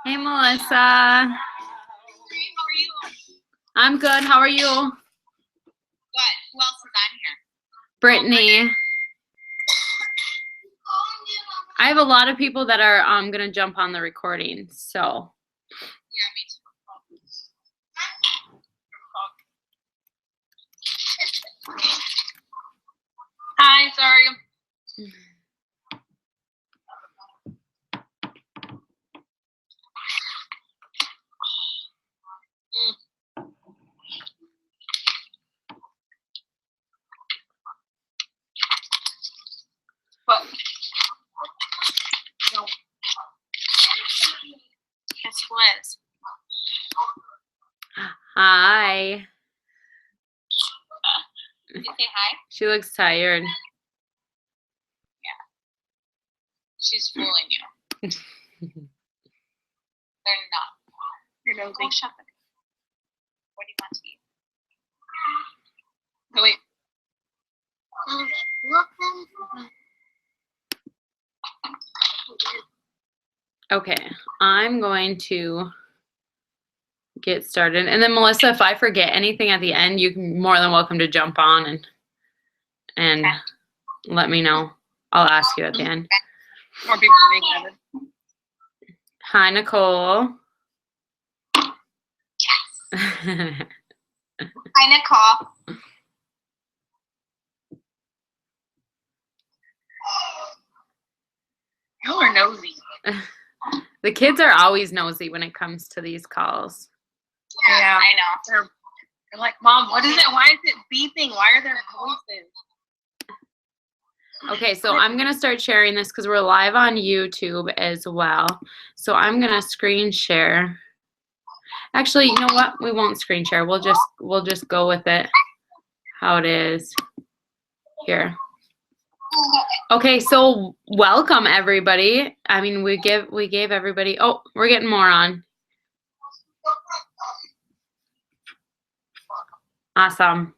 Hey, Melissa. How are you? I'm good. How are you? Good. Who else is on here? Brittany. I have a lot of people that are going to jump on the recording, so. Yeah, me too. Hi, sorry. What? No. It's Liz. Hi. You say hi? She looks tired. She's fooling you. They're not. You're nosy. Go shop it. What do you want to eat? Oh, wait. Okay, I'm going to get started. And then Melissa, if I forget anything at the end, you're more than welcome to jump on and let me know. I'll ask you at the end. More people being added. Hi, Nicole. Yes. Hi, Nicole. You are nosy. The kids are always nosy when it comes to these calls. Yeah, I know. They're like, Mom, what is it? Why is it beeping? Why are there voices? Okay, so I'm going to start sharing this because we're live on YouTube as well. So I'm going to screen share. Actually, you know what? We won't screen share. We'll just go with it how it is here. Okay, so welcome everybody. I mean, we gave everybody. Oh, we're getting more on. Awesome.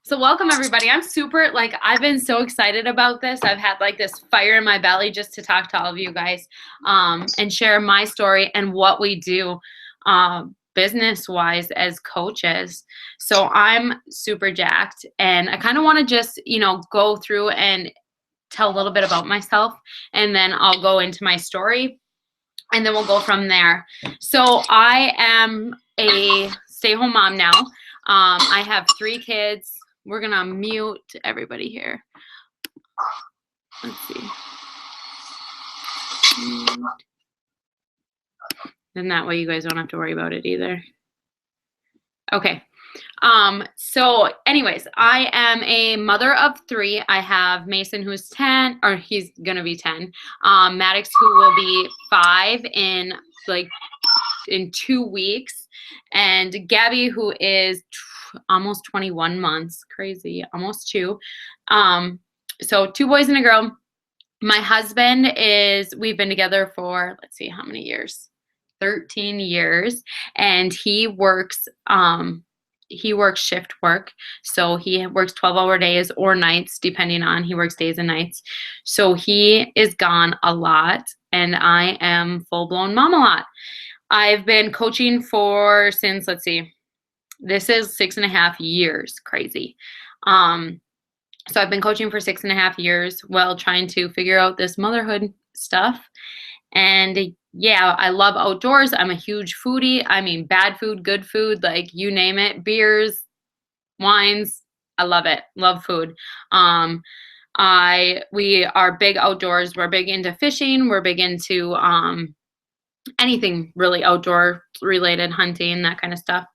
So welcome everybody. I'm super, I've been so excited about this. I've had this fire in my belly just to talk to all of you guys and share my story and what we do business-wise as coaches. So I'm super jacked, and I kind of want to just, go through and tell a little bit about myself, and then I'll go into my story, and then we'll go from there. So I am a stay-home mom now. I have 3 kids. We're going to mute everybody here. Let's see. Then that way you guys don't have to worry about it either. Okay. So anyways, I am a mother of 3. I have Mason, who's 10, or he's going to be 10. Maddox, who will be 5 in 2 weeks. And Gabby, who is almost 21 months. Crazy. Almost 2. So 2 boys and a girl. My husband we've been together for, let's see, how many years? 13 years. And he works shift work. So he works 12-hour days or nights, depending on, he works days and nights. So he is gone a lot, and I am full-blown mom a lot. I've been coaching since, let's see, this is 6.5 years. Crazy. So I've been coaching for 6.5 years while trying to figure out this motherhood stuff. And yeah, I love outdoors. I'm a huge foodie. I mean, bad food, good food, you name it, beers, wines. I love it. Love food. We are big outdoors. We're big into fishing. We're big into anything really outdoor related, hunting, that kind of stuff.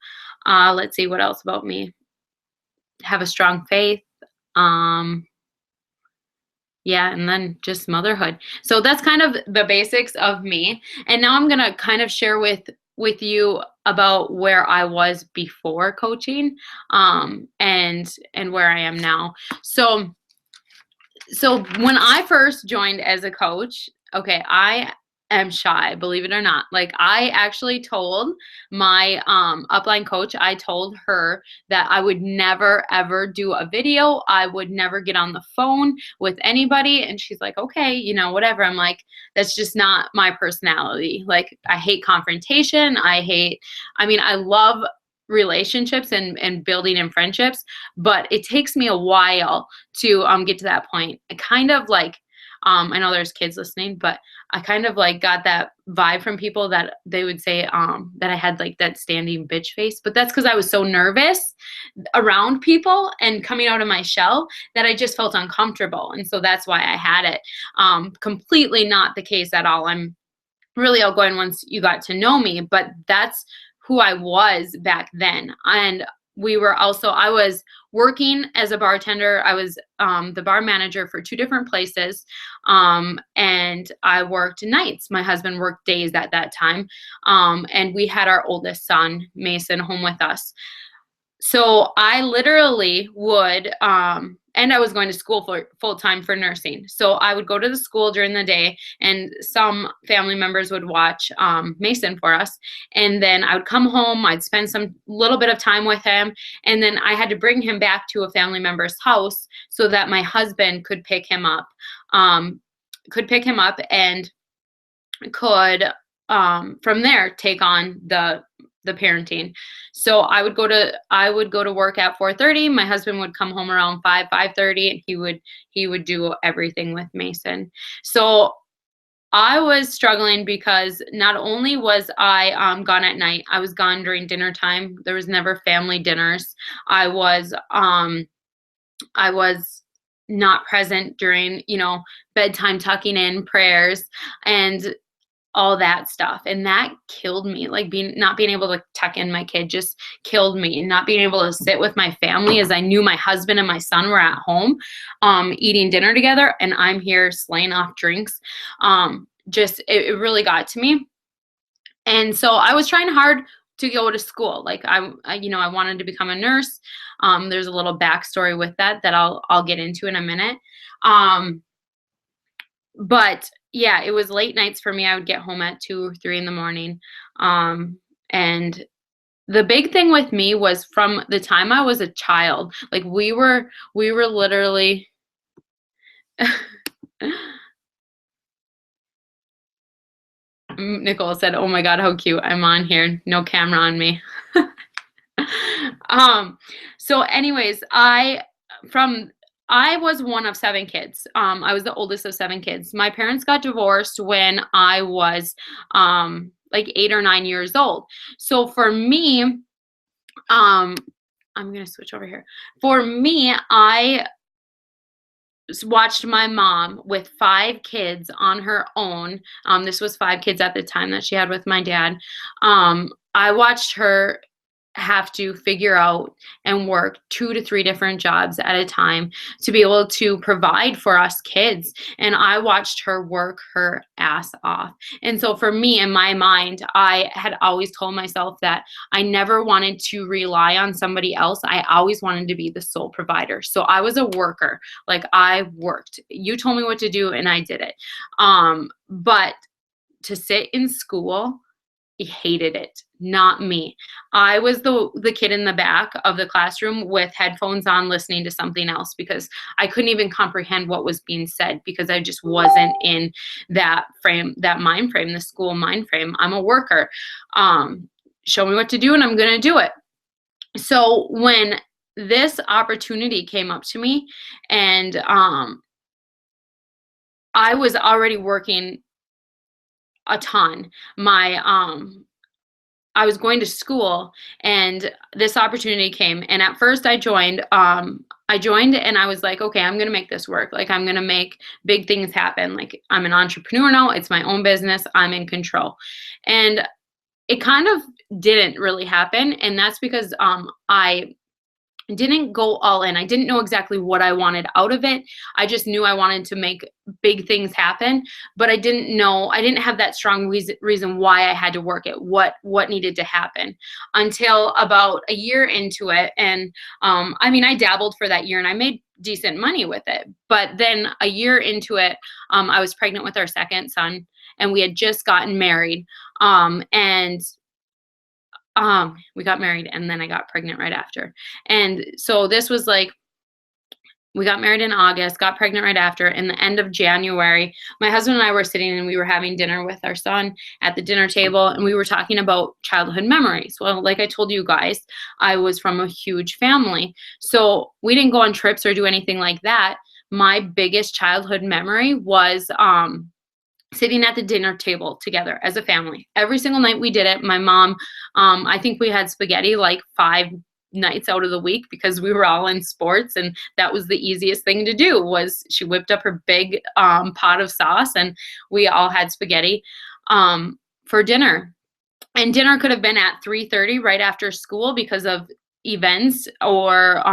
Let's see what else about me. Have a strong faith. yeah, and then just motherhood. So that's kind of the basics of me. And now I'm gonna kind of share with you about where I was before coaching, and where I am now. So when I first joined as a coach, okay, I am shy, believe it or not. Like I actually told my upline coach, I told her that I would never ever do a video. I would never get on the phone with anybody. And she's like, okay, whatever. I'm like, that's just not my personality. Like I hate confrontation. I love relationships and building in friendships, but it takes me a while to get to that point. I kind of like I know there's kids listening, but I kind of like got that vibe from people that they would say that I had like that standing bitch face, but that's because I was so nervous around people and coming out of my shell that I just felt uncomfortable, and so that's why I had it. Completely not the case at all. I'm really outgoing once you got to know me, but that's who I was back then. And I was working as a bartender. I was the bar manager for 2 different places. And I worked nights. My husband worked days at that time. And we had our oldest son, Mason, home with us. So I literally would, and I was going to school for full time for nursing. So I would go to the school during the day, and some family members would watch Mason for us. And then I would come home, I'd spend some little bit of time with him, and then I had to bring him back to a family member's house so that my husband could pick him up, and could from there take on the parenting. So I would go to work at 4:30. My husband would come home around 5:30, and he would do everything with Mason. So I was struggling because not only was I gone at night, I was gone during dinner time. There was never family dinners. I was not present during, bedtime tucking in prayers and all that stuff. And that killed me. Like not being able to tuck in my kid just killed me. And not being able to sit with my family, as I knew my husband and my son were at home, eating dinner together, and I'm here slaying off drinks. It really got to me. And so I was trying hard to go to school. Like I wanted to become a nurse. There's a little backstory with that I'll get into in a minute. But yeah, it was late nights for me. I would get home at 2 or 3 in the morning. And the big thing with me was from the time I was a child, like we were literally Nicole said, "Oh my God, how cute. I'm on here. No camera on me." So anyways, I was one of 7 kids. I was the oldest of 7 kids. My parents got divorced when I was like 8 or 9 years old. So for me, I'm going to switch over here. For me, I watched my mom with 5 kids on her own. This was 5 kids at the time that she had with my dad. I watched her have to figure out and work 2 to 3 different jobs at a time to be able to provide for us kids. And I watched her work her ass off. And so for me, in my mind, I had always told myself that I never wanted to rely on somebody else. I always wanted to be the sole provider. So I was a worker. Like I worked. You told me what to do and I did it. But to sit in school, I hated it. Not me. I was the kid in the back of the classroom with headphones on listening to something else because I couldn't even comprehend what was being said because I just wasn't in that mind frame, the school mind frame. I'm a worker. Show me what to do and I'm going to do it. So when this opportunity came up to me and I was already working a ton. I was going to school and this opportunity came, and at first I joined and I was like, okay, I'm going to make this work. Like I'm going to make big things happen. Like I'm an entrepreneur now. It's my own business. I'm in control. And it kind of didn't really happen. And that's because I didn't go all in. I didn't know exactly what I wanted out of it. I just knew I wanted to make big things happen, but I didn't have that strong reason why I had to work it, what needed to happen, until about a year into it. And I mean, I dabbled for that year and I made decent money with it. But then a year into it, I was pregnant with our second son and we had just gotten married. And we got married and then I got pregnant right after. And so this was like, we got married in August, got pregnant right after. In the end of January, my husband and I were sitting and we were having dinner with our son at the dinner table and we were talking about childhood memories. Well, like I told you guys, I was from a huge family. So we didn't go on trips or do anything like that. My biggest childhood memory was sitting at the dinner table together as a family. Every single night we did it. My mom, I think we had spaghetti like 5 nights out of the week because we were all in sports, and that was the easiest thing to do. Was she whipped up her big pot of sauce and we all had spaghetti for dinner. And dinner could have been at 3:30 right after school because of events or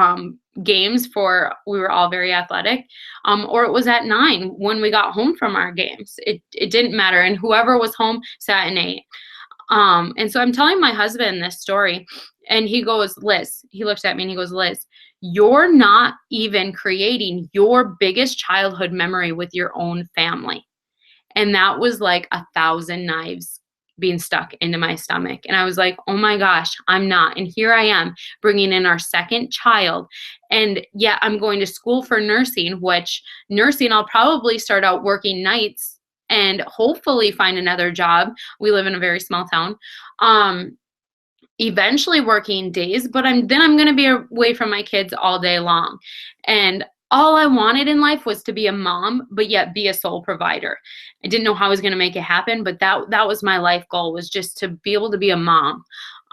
games, for we were all very athletic, or it was at 9 when we got home from our games. It didn't matter, and whoever was home sat and ate. And so I'm telling my husband this story and he goes, Liz, he looks at me and he goes, Liz, you're not even creating your biggest childhood memory with your own family. And that was like 1,000 knives being stuck into my stomach. And I was like, oh my gosh, I'm not. And here I am bringing in our second child. And yeah, I'm going to school for nursing, which nursing, I'll probably start out working nights and hopefully find another job. We live in a very small town. Eventually working days, but I'm going to be away from my kids all day long. And all I wanted in life was to be a mom, but yet be a sole provider. I didn't know how I was going to make it happen, but that was my life goal, was just to be able to be a mom.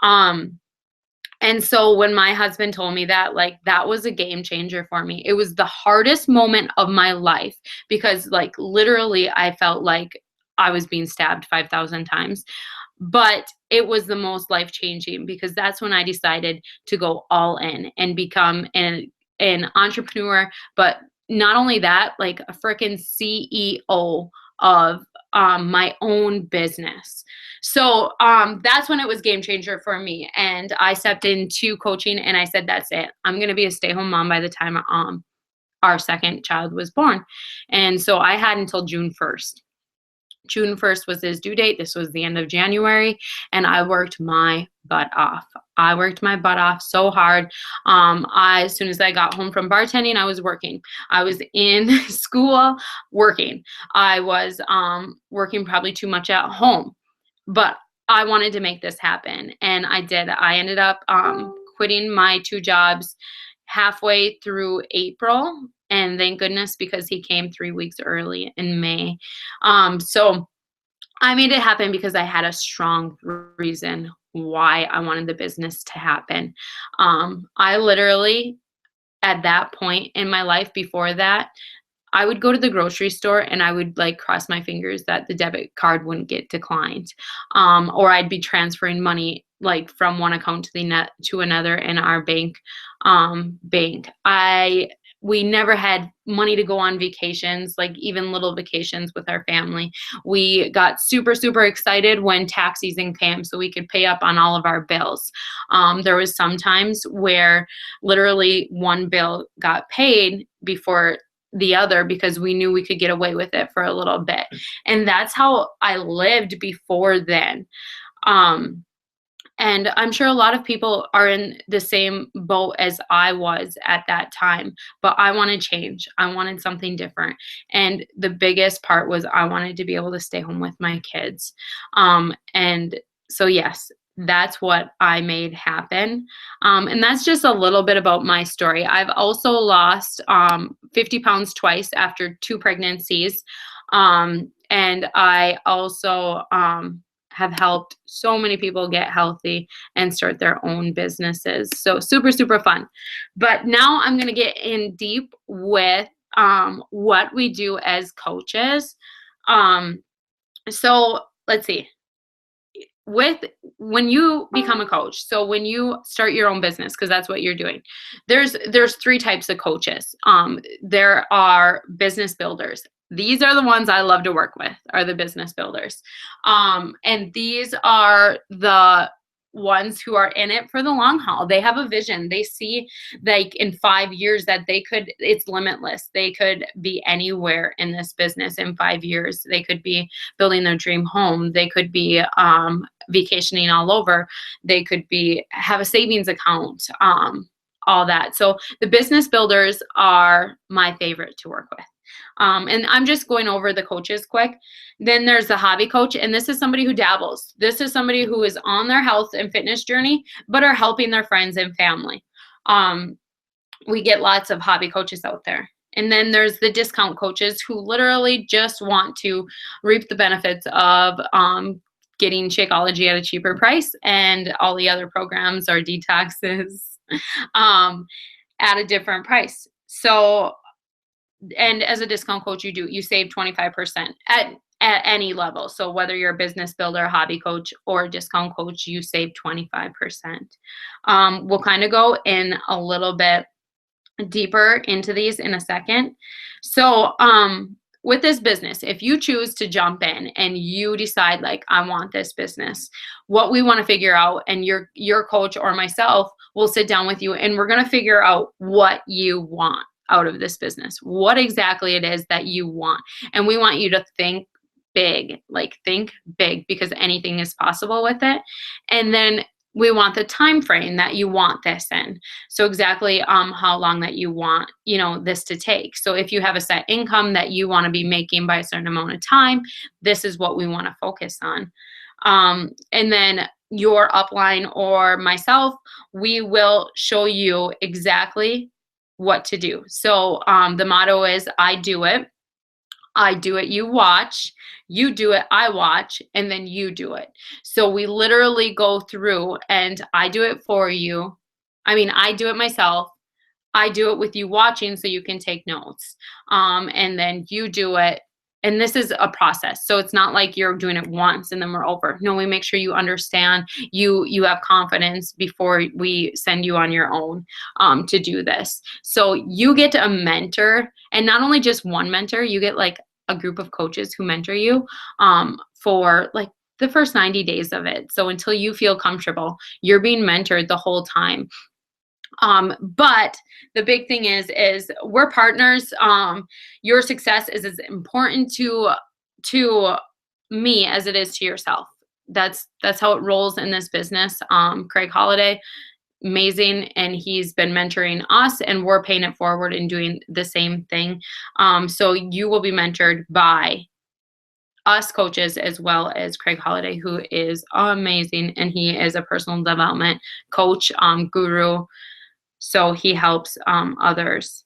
And so when my husband told me that, like, that was a game changer for me. It was the hardest moment of my life because, like, literally I felt like I was being stabbed 5,000 times. But it was the most life-changing because that's when I decided to go all in and become an entrepreneur, but not only that, like a freaking CEO of my own business. So that's when it was game changer for me. And I stepped into coaching and I said, that's it. I'm going to be a stay-home mom by the time our second child was born. And so I had until June 1st. June 1st was his due date. This was the end of January, and I worked my butt off. I worked my butt off so hard. As soon as I got home from bartending, I was working. I was in school working. I was working probably too much at home, but I wanted to make this happen, and I did. I ended up quitting my 2 jobs halfway through April. And thank goodness, because he came 3 weeks early in May. So I made it happen because I had a strong reason why I wanted the business to happen. I literally, at that point in my life before that, I would go to the grocery store and I would like cross my fingers that the debit card wouldn't get declined. Or I'd be transferring money like from one account to another in our bank. We never had money to go on vacations, like even little vacations with our family. We got super, super excited when tax season came so we could pay up on all of our bills. There was some times where literally one bill got paid before the other because we knew we could get away with it for a little bit. And that's how I lived before then. And I'm sure a lot of people are in the same boat as I was at that time, but I wanted change. I wanted something different. And the biggest part was I wanted to be able to stay home with my kids. And so, yes, that's what I made happen. And that's just a little bit about my story. I've also lost 50 pounds twice after 2 pregnancies. And I also have helped so many people get healthy and start their own businesses. So super, super fun. But now I'm going to get in deep with what we do as coaches. So let's see. when you become a coach, so when you start your own business, because that's what you're doing, there's three types of coaches. There are business builders. These are the ones I love to work with, are the business builders. And these are the ones who are in it for the long haul. They have a vision. They see like in 5 years that it's limitless. They could be anywhere in this business in 5 years. They could be building their dream home. They could be vacationing all over. They could have a savings account, all that. So the business builders are my favorite to work with. And I'm just going over the coaches quick. Then there's the hobby coach, and this is somebody who dabbles. This is somebody who is on their health and fitness journey, but are helping their friends and family. We get lots of hobby coaches out there. And then there's the discount coaches who literally just want to reap the benefits of getting Shakeology at a cheaper price and all the other programs or detoxes at a different price. So, and as a discount coach, you save 25% at any level. So whether you're a business builder, hobby coach, or a discount coach, you save 25%. We'll kind of go in a little bit deeper into these in a second. So with this business, if you choose to jump in and you decide like, I want this business, what we want to figure out, and your coach or myself will sit down with you, and we're going to figure out what you want out of this business, what exactly it is that you want. And we want you to think big, because anything is possible with it. And then we want the time frame that you want this in. So exactly how long that you want, this to take. So if you have a set income that you want to be making by a certain amount of time, this is what we want to focus on. And then your upline or myself, we will show you exactly what to do. So the motto is, I do it, you watch, you do it, I watch, and then you do it. So we literally go through and I do it for you. I do it myself. I do it with you watching so you can take notes. And then you do it. And this is a process. So it's not like you're doing it once and then we're over. No, we make sure you understand, you have confidence before we send you on your own to do this. So you get a mentor, and not only just one mentor, you get like a group of coaches who mentor you for like the first 90 days of it. So until you feel comfortable, you're being mentored the whole time. But the big thing is we're partners. Your success is as important to me as it is to yourself. That's how it rolls in this business. Craig Holiday, amazing. And he's been mentoring us, and we're paying it forward and doing the same thing. So you will be mentored by us coaches as well as Craig Holiday, who is amazing. And he is a personal development coach, guru. So he helps others.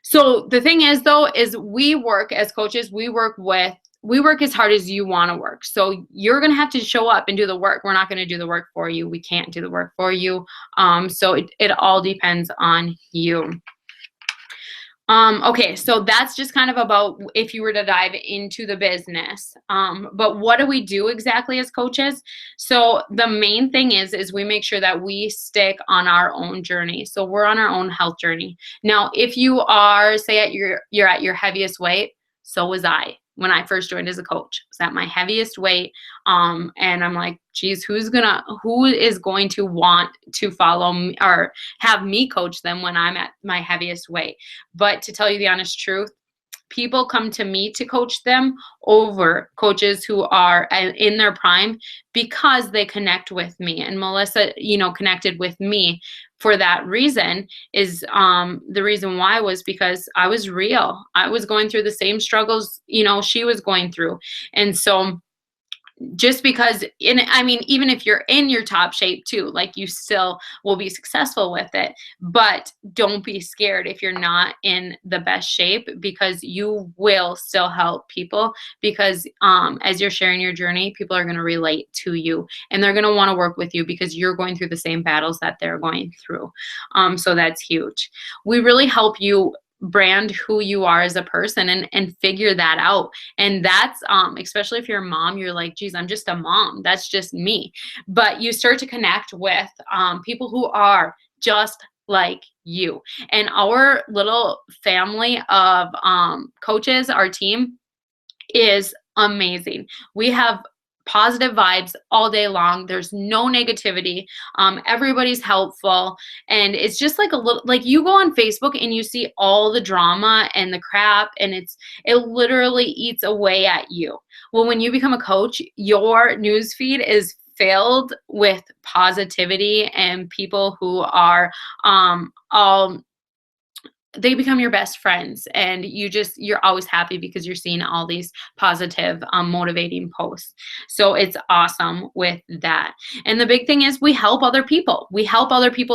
So the thing is, though, is we work as coaches, we work as hard as you want to work. So you're going to have to show up and do the work. We're not going to do the work for you. We can't do the work for you. So it all depends on you. Okay, so that's just kind of about if you were to dive into the business. But what do we do exactly as coaches? So the main thing is we make sure that we stick on our own journey. So we're on our own health journey. Now, if you are, say, you're at your heaviest weight, so was I. When I first joined as a coach, I was at my heaviest weight. And I'm like, geez, who is going to want to follow me or have me coach them when I'm at my heaviest weight? But to tell you the honest truth, people come to me to coach them over coaches who are in their prime because they connect with me. And Melissa, connected with me for that reason. Is the reason why was because I was real. I was going through the same struggles, she was going through. And so just because, even if you're in your top shape too, like you still will be successful with it, but don't be scared if you're not in the best shape, because you will still help people, because as you're sharing your journey, people are going to relate to you and they're going to want to work with you because you're going through the same battles that they're going through. So that's huge. We really help you brand who you are as a person and figure that out. And that's, especially if you're a mom, you're like, geez, I'm just a mom. That's just me. But you start to connect with people who are just like you. And our little family of coaches, our team, is amazing. We have positive vibes all day long. There's no negativity. Everybody's helpful. And it's just like a little, like you go on Facebook and you see all the drama and the crap, and it literally eats away at you. Well, when you become a coach, your news feed is filled with positivity and people who are all, they become your best friends, and you're always happy because you're seeing all these positive motivating posts. So it's awesome with that. And the big thing is we help other people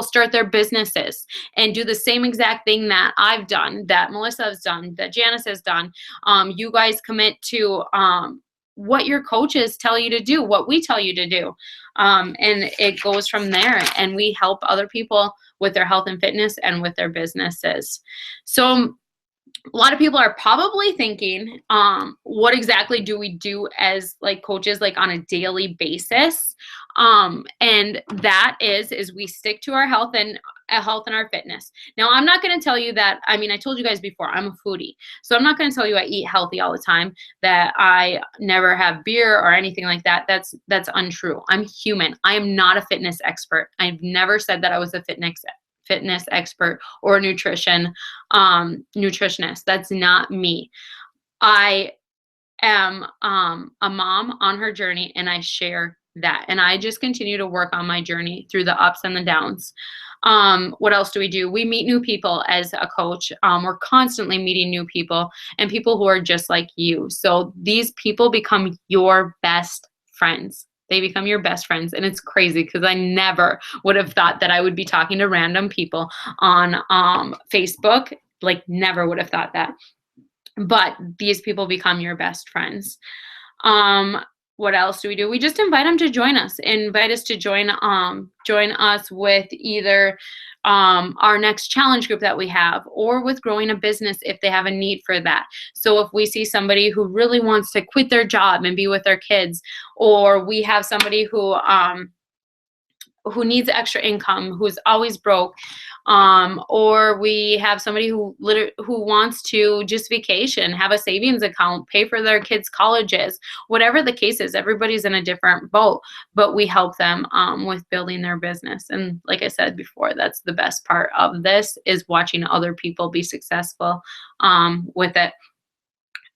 start their businesses and do the same exact thing that I've done, that Melissa has done, that Janice has done. You guys commit to what your coaches tell you to do, what we tell you to do, and it goes from there. And we help other people with their health and fitness and with their businesses. So a lot of people are probably thinking, what exactly do we do as like coaches, like on a daily basis? And that is we stick to our health and our fitness. Now, I'm not going to tell you that, I mean, I told you guys before, I'm a foodie. So I'm not going to tell you I eat healthy all the time, that I never have beer or anything like that. That's untrue. I'm human. I am not a fitness expert. I've never said that I was a fitness expert or nutritionist. That's not me. I am a mom on her journey, and I share that. And I just continue to work on my journey through the ups and the downs. What else do? We meet new people as a coach. We're constantly meeting new people and people who are just like you. So these people become your best friends. They become your best friends. And it's crazy because I never would have thought that I would be talking to random people on Facebook. Like, never would have thought that. But these people become your best friends. What else do? We just invite them to join us. Invite us to join us with either our next challenge group that we have, or with growing a business if they have a need for that. So if we see somebody who really wants to quit their job and be with their kids, or we have somebody who needs extra income, who's always broke, or we have somebody who wants to just vacation, have a savings account, pay for their kids' colleges, whatever the case is. Everybody's in a different boat, but we help them with building their business. And like I said before, that's the best part of this, is watching other people be successful with it.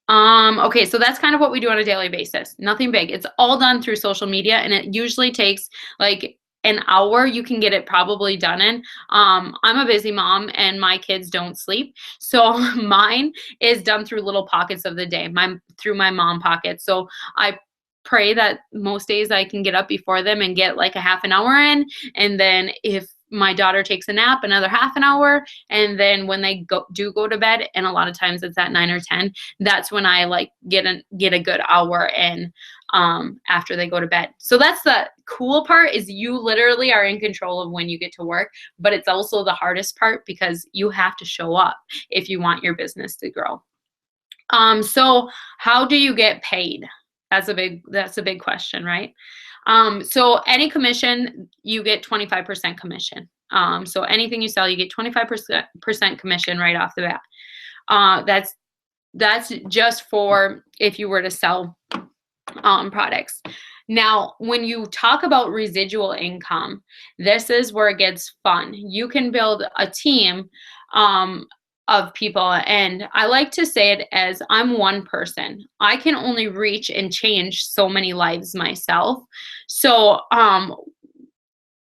Okay, so that's kind of what we do on a daily basis. Nothing big. It's all done through social media, and it usually takes like an hour. You can get it probably done in. I'm a busy mom and my kids don't sleep. So mine is done through little pockets of the day, through my mom pockets. So I pray that most days I can get up before them and get like a half an hour in. And then if my daughter takes a nap, another half an hour. And then when they go to bed, and a lot of times it's at 9 or 10, that's when I like get a good hour in after they go to bed. So that's the cool part, is you literally are in control of when you get to work, but it's also the hardest part because you have to show up if you want your business to grow. So how do you get paid? That's a big question, right? So any commission, you get 25% commission. So anything you sell, you get 25% commission right off the bat. That's just for if you were to sell products. Now, when you talk about residual income, this is where it gets fun. You can build a team of people, and I like to say it as, I'm one person. I can only reach and change so many lives myself. So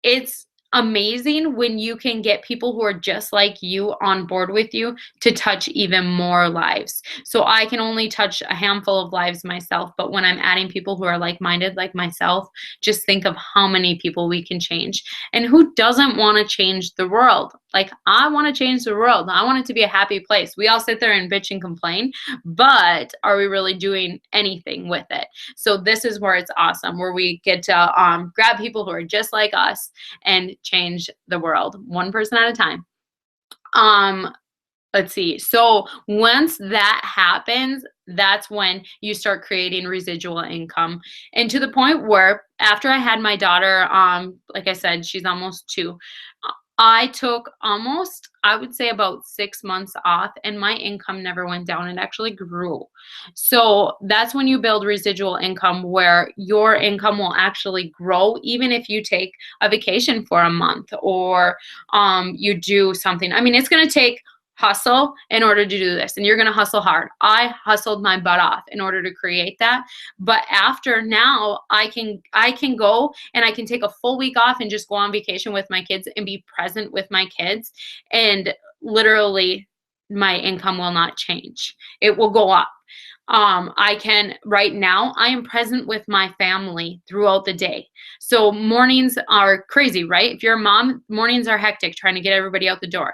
it's amazing when you can get people who are just like you on board with you to touch even more lives. So I can only touch a handful of lives myself, but when I'm adding people who are like-minded like myself, just think of how many people we can change. And who doesn't want to change the world? Like, I want to change the world. I want it to be a happy place. We all sit there and bitch and complain, but are we really doing anything with it? So this is where it's awesome, where we get to grab people who are just like us and change the world, one person at a time. let's see. So once that happens, that's when you start creating residual income. And to the point where after I had my daughter, like I said, she's almost 2. I took almost, I would say about 6 months off, and my income never went down. It actually grew. So that's when you build residual income, where your income will actually grow even if you take a vacation for a month, or you do something. I mean, it's going to take hustle in order to do this, and you're going to hustle hard. I hustled my butt off in order to create that, but after now I can go and I can take a full week off and just go on vacation with my kids and be present with my kids, and literally my income will not change. It will go up. Right now, I am present with my family throughout the day. So mornings are crazy, right? If you're a mom, mornings are hectic trying to get everybody out the door.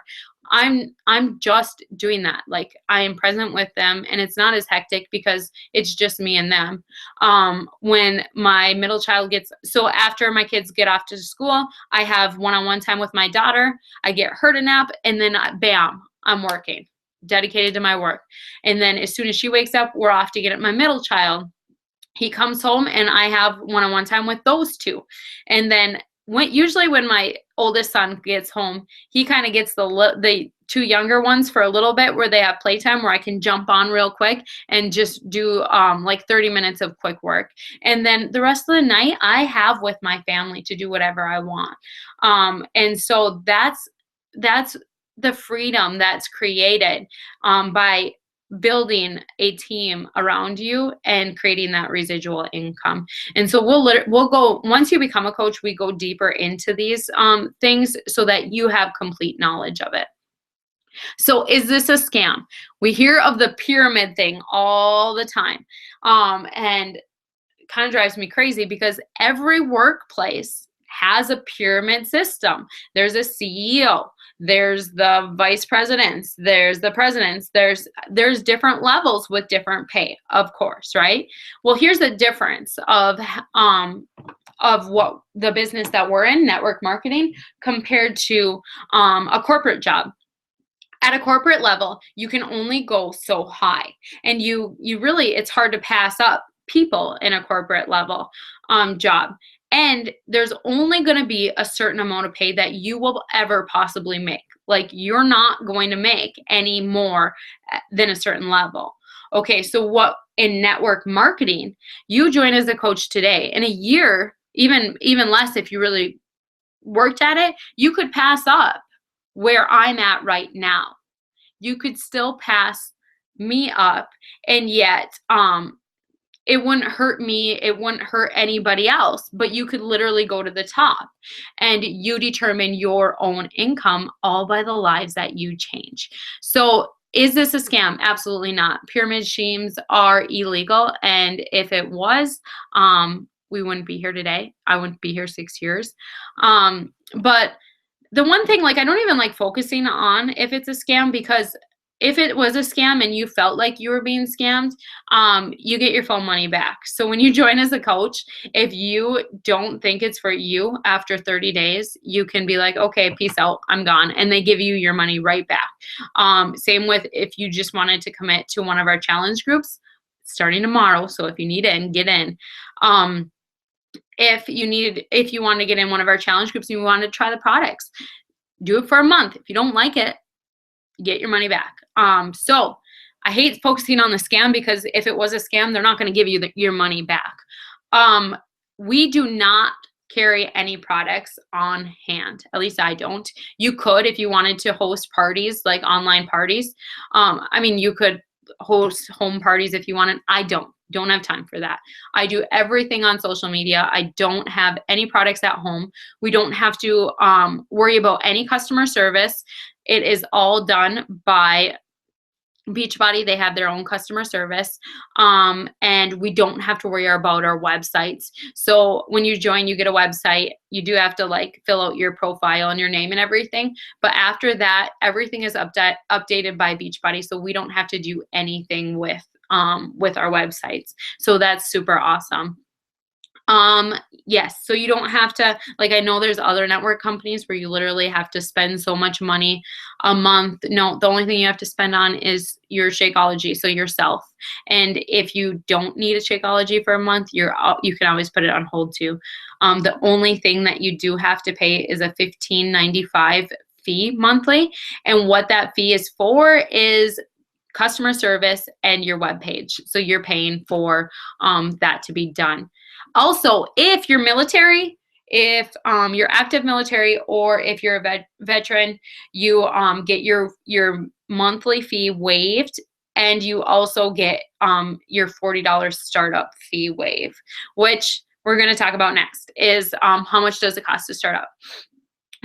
I'm just doing that. Like, I am present with them, and it's not as hectic because it's just me and them. When my middle child so after my kids get off to school, I have one-on-one time with my daughter. I get her to nap, and then bam, I'm working, dedicated to my work. And then as soon as she wakes up, we're off to get my middle child. He comes home, and I have one-on-one time with those two. And then usually when my oldest son gets home, he kind of gets the 2 younger ones for a little bit, where they have playtime, where I can jump on real quick and just do like 30 minutes of quick work. And then the rest of the night I have with my family to do whatever I want. And so that's the freedom that's created by building a team around you and creating that residual income. And so we'll go, once you become a coach, we go deeper into these things so that you have complete knowledge of it. So is this a scam? We hear of the pyramid thing all the time. And it kind of drives me crazy because every workplace has a pyramid system. There's a CEO, there's the vice presidents, there's the presidents, there's different levels with different pay, of course, right? Well, here's the difference of what the business that we're in, network marketing, compared to a corporate job. At a corporate level, you can only go so high, and you really, it's hard to pass up people in a corporate level job. And there's only going to be a certain amount of pay that you will ever possibly make. Like, you're not going to make any more than a certain level. Okay, so what in network marketing, you join as a coach today. In a year, even less if you really worked at it, you could pass up where I'm at right now. You could still pass me up, and yet it wouldn't hurt me, it wouldn't hurt anybody else, but you could literally go to the top, and you determine your own income all by the lives that you change. So is this a scam? Absolutely not. Pyramid schemes are illegal, and if it was, we wouldn't be here today. I wouldn't be here 6 years. But the one thing, like, I don't even like focusing on if it's a scam, because if it was a scam and you felt like you were being scammed, you get your phone money back. So when you join as a coach, if you don't think it's for you after 30 days, you can be like, okay, peace out, I'm gone. And they give you your money right back. Same with if you just wanted to commit to one of our challenge groups starting tomorrow. So if you need in, get in. If you want to get in one of our challenge groups and you want to try the products, do it for a month. If you don't like it, get your money back. So I hate focusing on the scam, because if it was a scam, they're not going to give you your money back. We do not carry any products on hand. At least I don't. You could, if you wanted to host parties, like online parties. I mean, you could host home parties if you wanted. I don't have time for that. I do everything on social media. I don't have any products at home. We don't have to worry about any customer service. It is all done by Beachbody. They have their own customer service, and we don't have to worry about our websites. So when you join, you get a website. You do have to like fill out your profile and your name and everything, but after that, everything is updated by Beachbody, so we don't have to do anything with our websites. So that's super awesome. Yes. So you don't have to, like, I know there's other network companies where you literally have to spend so much money a month. No, the only thing you have to spend on is your Shakeology, so yourself. And if you don't need a Shakeology for a month, you can always put it on hold too. The only thing that you do have to pay is a $15.95 fee monthly. And what that fee is for is customer service and your web page. So you're paying for that to be done. Also, if you're military, if you're active military, or if you're a veteran, you get your monthly fee waived, and you also get your $40 startup fee waive, which we're going to talk about next. Is how much does it cost to start up?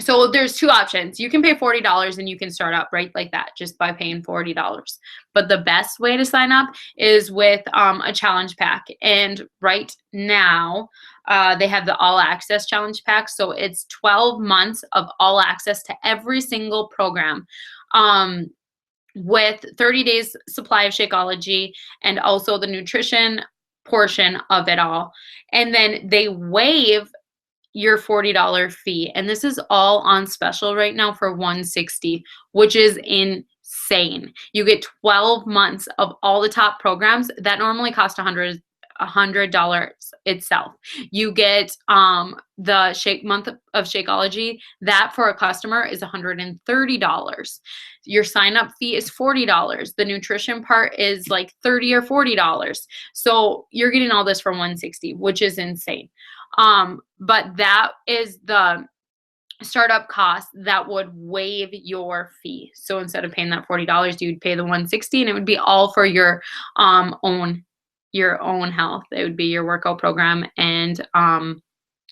So there's two options. You can pay $40 and you can start up right like that just by paying $40. But the best way to sign up is with a challenge pack. And right now, they have the all access challenge pack. So it's 12 months of all access to every single program. With 30 days supply of Shakeology and also the nutrition portion of it all. And then they waive your $40 fee. And this is all on special right now for $160, which is insane. You get 12 months of all the top programs that normally cost $100 itself. You get the month of Shakeology. That for a customer is $130. Your sign up fee is $40. The nutrition part is like $30 or $40. So you're getting all this for $160, which is insane. But that is the startup cost that would waive your fee. So instead of paying that $40, you'd pay the $160, and it would be all for your own health. It would be your workout program and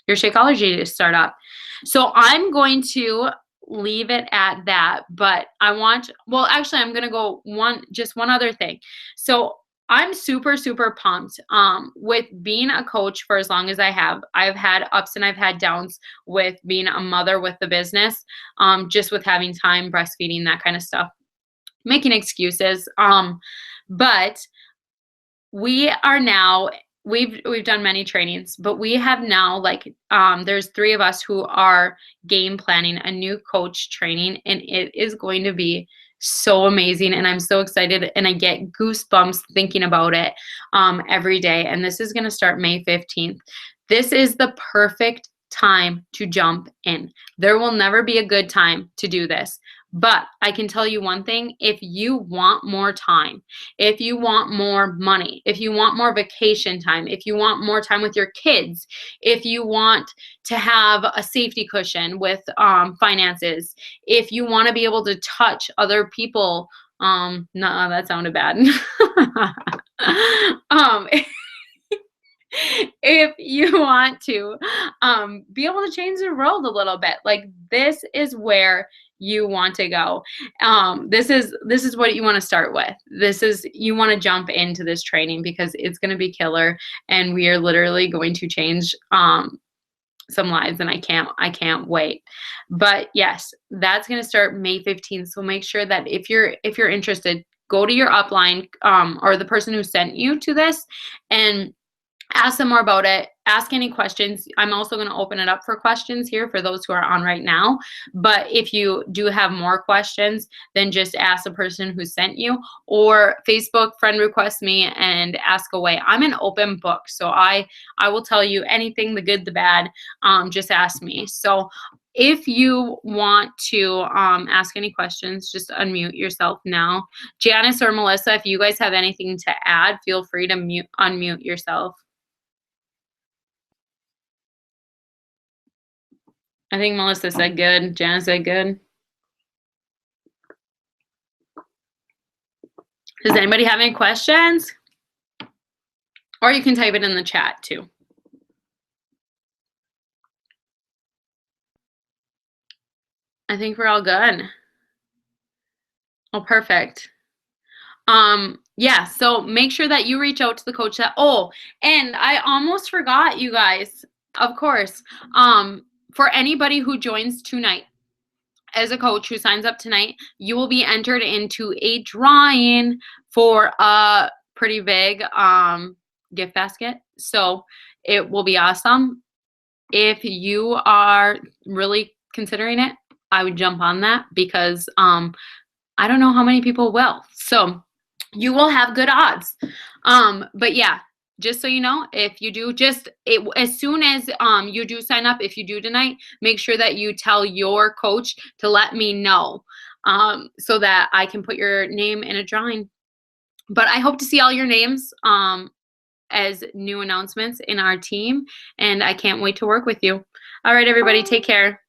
your Shakeology to start up. So I'm going to leave it at that, but I'm going to go one other thing. So I'm super, super pumped with being a coach for as long as I have. I've had ups and I've had downs with being a mother with the business, just with having time, breastfeeding, that kind of stuff, making excuses. But we are now, we've done many trainings, but we have now, like, there's 3 of us who are game planning a new coach training, and it is going to be so amazing, and I'm so excited, and I get goosebumps thinking about it every day. And this is going to start May 15th. This is the perfect time to jump in. There will never be a good time to do this. But I can tell you one thing: if you want more time, if you want more money, if you want more vacation time, if you want more time with your kids, if you want to have a safety cushion with finances, if you want to be able to touch other people, no, that sounded bad. If you want to be able to change the world a little bit, like, this is where you want to go. This is what you want to start with. You want to jump into this training because it's going to be killer, and we are literally going to change some lives, and I can't wait. But yes, that's going to start May 15th. So make sure that if you're interested, go to your upline or the person who sent you to this and ask them more about it. Ask any questions. I'm also going to open it up for questions here for those who are on right now. But if you do have more questions, then just ask the person who sent you, or Facebook friend request me and ask away. I'm an open book, so I will tell you anything, the good, the bad. Just ask me. So if you want to ask any questions, just unmute yourself now. Janice or Melissa, if you guys have anything to add, feel free to unmute yourself. I think Melissa said good. Janice said good. Does anybody have any questions? Or you can type it in the chat too. I think we're all good. Oh, perfect. Yeah, so make sure that you reach out to the coach and I almost forgot, you guys, of course. For anybody who joins tonight as a coach who signs up tonight, you will be entered into a drawing for a pretty big gift basket. So it will be awesome. If you are really considering it, I would jump on that because I don't know how many people will. So you will have good odds. But yeah, just so you know, if you do, as soon as you do sign up, if you do tonight, make sure that you tell your coach to let me know so that I can put your name in a drawing. But I hope to see all your names as new announcements in our team, and I can't wait to work with you. All right, everybody, take care.